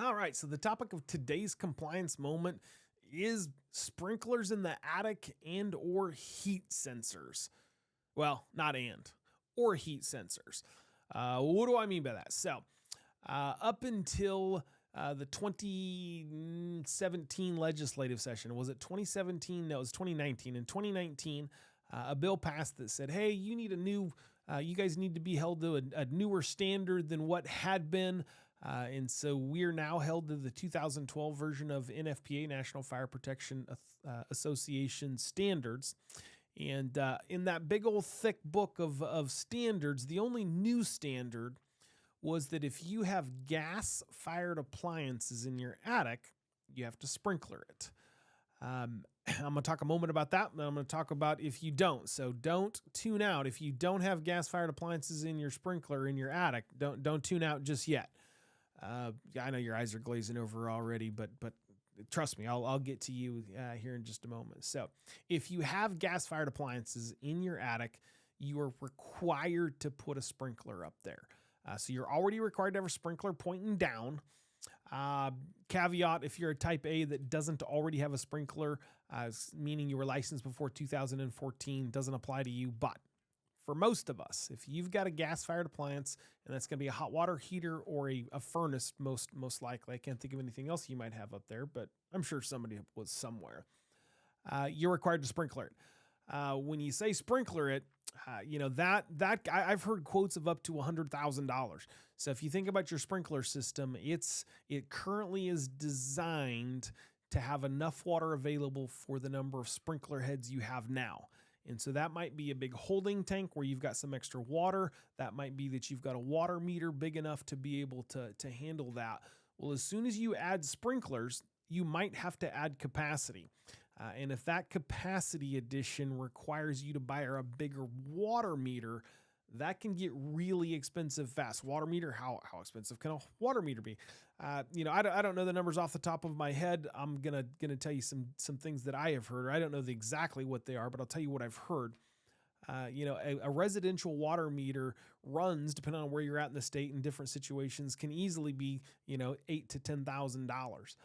All right, so the topic of today's compliance moment is sprinklers in the attic and or heat sensors. Well, not and, or heat sensors. What do I mean by that? So, up until the 2017 legislative session, was it 2017? No, it was 2019. In 2019, a bill passed that said, hey, you guys need to be held to a newer standard than what had been. And so we're now held to the 2012 version of NFPA, National Fire Protection Association standards. And in that big old thick book of standards, the only new standard was that if you have gas-fired appliances in your attic, you have to sprinkler it. I'm going to talk a moment about that, and I'm going to talk about if you don't. So don't tune out. If you don't have gas-fired appliances in your sprinkler in your attic, don't tune out just yet. I know your eyes are glazing over already, but trust me, I'll get to you here in just a moment. So if you have gas-fired appliances in your attic, you are required to put a sprinkler up there. So you're already required to have a sprinkler pointing down. Caveat, if you're a type A that doesn't already have a sprinkler, meaning you were licensed before 2014, doesn't apply to you. But for most of us, if you've got a gas-fired appliance, and that's going to be a hot water heater or a furnace, most likely. I can't think of anything else you might have up there, but I'm sure somebody was somewhere. You're required to sprinkler it. When you say sprinkler it, I've heard quotes of up to $100,000. So if you think about your sprinkler system, it currently is designed to have enough water available for the number of sprinkler heads you have now. And so that might be a big holding tank where you've got some extra water. That might be that you've got a water meter big enough to be able to handle that. Well, as soon as you add sprinklers, you might have to add capacity. And if that capacity addition requires you to buy a bigger water meter, that can get really expensive fast. Water meter, how expensive can a water meter be? I don't know the numbers off the top of my head. I'm gonna tell you some things that I have heard. Or I don't know exactly what they are, but I'll tell you what I've heard. A residential water meter runs, depending on where you're at in the state in different situations, can easily be $8,000 to $10,000.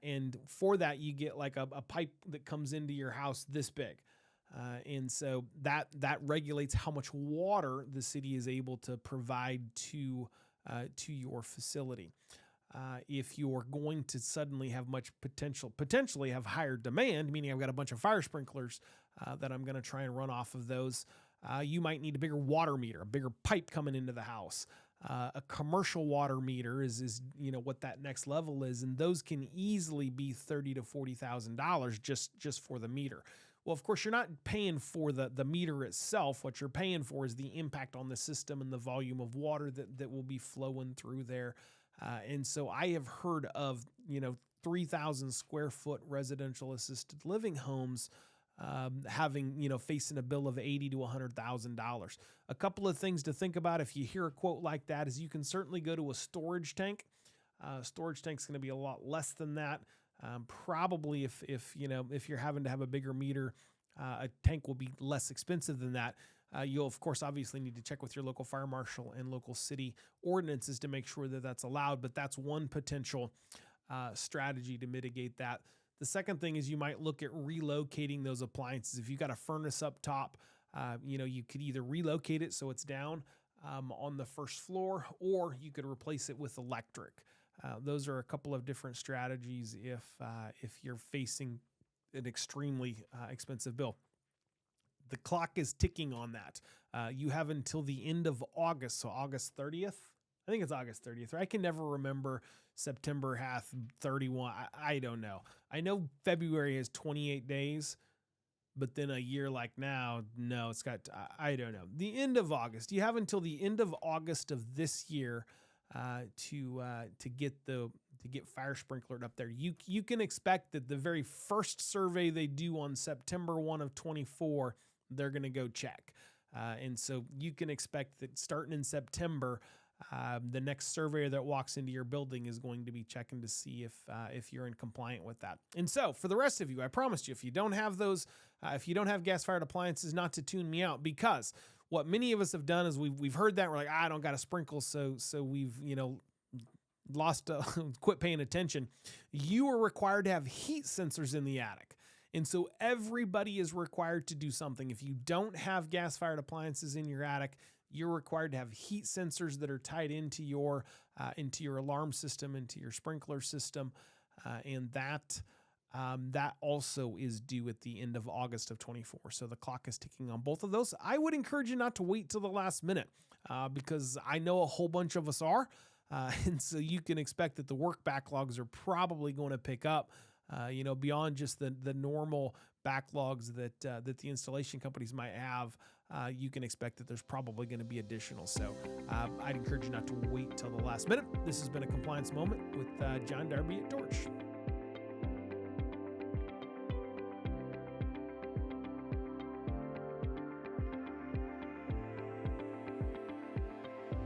And for that, you get like a pipe that comes into your house this big. And so that regulates how much water the city is able to provide to your facility. If you're going to suddenly have potentially have higher demand, meaning I've got a bunch of fire sprinklers that I'm going to try and run off of those, you might need a bigger water meter, a bigger pipe coming into the house. A commercial water meter is what that next level is, and those can easily be $30,000 to $40,000 just for the meter. Well, of course, you're not paying for the meter itself. What you're paying for is the impact on the system and the volume of water that will be flowing through there. And so I have heard of 3,000 square foot residential assisted living homes facing a bill of $80,000 to $100,000. A couple of things to think about if you hear a quote like that is you can certainly go to a storage tank. Storage tank's going to be a lot less than that. Probably if you're having to have a bigger meter, a tank will be less expensive than that. You'll of course obviously need to check with your local fire marshal and local city ordinances to make sure that that's allowed. But that's one potential strategy to mitigate that. The second thing is you might look at relocating those appliances. If you've got a furnace up top, you could either relocate it so it's down on the first floor, or you could replace it with electric. Those are a couple of different strategies if you're facing an extremely expensive bill. The clock is ticking on that. You have until the end of August, so August 30th. I think it's August 30th. I can never remember September hath 31. I don't know. I know February has 28 days, but then a year like now, no, it's got, I don't know. The end of August. You have until the end of August of this year to get fire sprinklered up there. You can expect that the very first survey they do on September 1 of 24, they're going to go check. And so you can expect that starting in September, the next surveyor that walks into your building is going to be checking to see if you're in compliant with that. And so for the rest of you, I promised you, if you don't have gas-fired appliances, not to tune me out, because what many of us have done is we've heard that we're like, I don't got to sprinkle. So we've, quit paying attention, you are required to have heat sensors in the attic. And so everybody is required to do something. If you don't have gas-fired appliances in your attic, you're required to have heat sensors that are tied into your alarm system, into your sprinkler system, and that also is due at the end of August of 24. So the clock is ticking on both of those. I would encourage you not to wait till the last minute because I know a whole bunch of us are, and so you can expect that the work backlogs are probably going to pick up. Beyond just the normal backlogs that the installation companies might have, you can expect that there's probably going to be additional. So I'd encourage you not to wait till the last minute. This has been a Compliance Moment with John Darby at Torch.